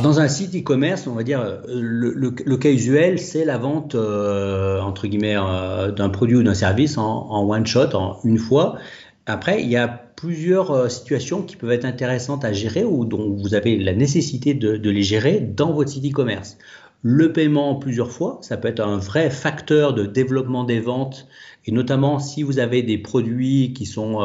dans un site e-commerce, on va dire, le cas usuel, c'est la vente, entre guillemets, d'un produit ou d'un service en one shot, en une fois. Après, il y a plusieurs situations qui peuvent être intéressantes à gérer ou dont vous avez la nécessité de les gérer dans votre site e-commerce. Le paiement en plusieurs fois, ça peut être un vrai facteur de développement des ventes et notamment si vous avez des produits qui sont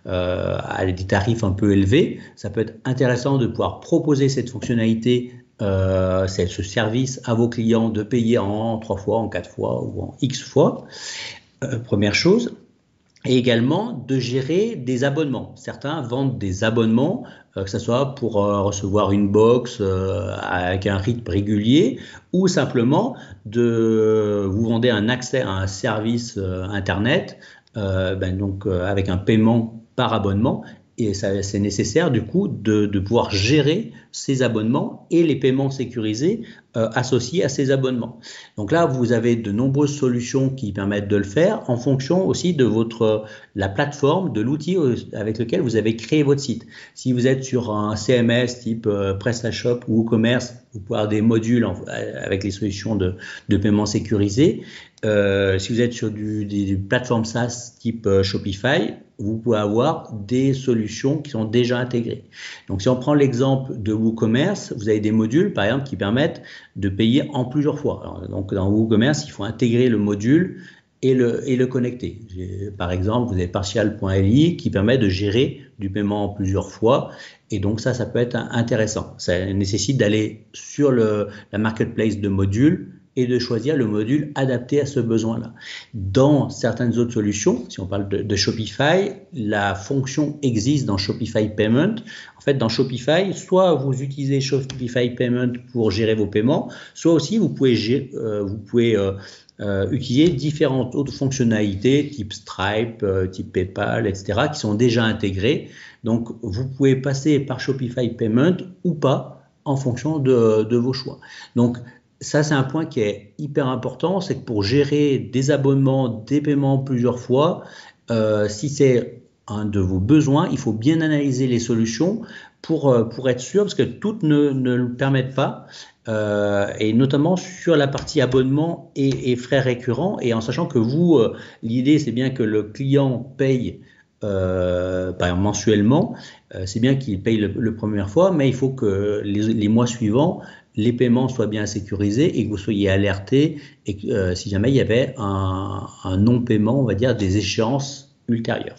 à des tarifs un peu élevés, ça peut être intéressant de pouvoir proposer cette fonctionnalité, ce service à vos clients de payer en 3 fois, en 4 fois ou en X fois. Première chose. Et également de gérer des abonnements. Certains vendent des abonnements, que ce soit pour recevoir une box avec un rythme régulier ou simplement vous vendez un accès à un service Internet avec un paiement par abonnement. Et c'est nécessaire du coup de pouvoir gérer ces abonnements et les paiements sécurisés associés à ces abonnements. Donc là, vous avez de nombreuses solutions qui permettent de le faire en fonction aussi de la plateforme, de l'outil avec lequel vous avez créé votre site. Si vous êtes sur un CMS type PrestaShop ou WooCommerce, vous pouvez avoir des modules avec les solutions de paiement sécurisé. Si vous êtes sur des plateformes SaaS type Shopify, vous pouvez avoir des solutions qui sont déjà intégrées. Donc, si on prend l'exemple de WooCommerce, vous avez des modules, par exemple, qui permettent de payer en plusieurs fois. Alors, donc, dans WooCommerce, il faut intégrer le module et le connecter. Par exemple, vous avez Partial.ly qui permet de gérer du paiement en plusieurs fois. Et donc, ça peut être intéressant. Ça nécessite d'aller sur la marketplace de modules et de choisir le module adapté à ce besoin-là. Dans certaines autres solutions, si on parle de Shopify, la fonction existe dans Shopify Payment. En fait, dans Shopify, soit vous utilisez Shopify Payment pour gérer vos paiements, soit aussi vous pouvez utiliser différentes autres fonctionnalités type Stripe, type PayPal, etc., qui sont déjà intégrées. Donc, vous pouvez passer par Shopify Payment ou pas en fonction de vos choix. Donc, ça, c'est un point qui est hyper important, c'est que pour gérer des abonnements, des paiements plusieurs fois, si c'est un de vos besoins, il faut bien analyser les solutions pour être sûr, parce que toutes ne le permettent pas, et notamment sur la partie abonnement et frais récurrents, et en sachant que vous, l'idée, c'est bien que le client paye par exemple mensuellement, c'est bien qu'il paye le première fois, mais il faut que les mois suivants, les paiements soient bien sécurisés et que vous soyez alerté et que si jamais il y avait un non-paiement, on va dire, des échéances ultérieures.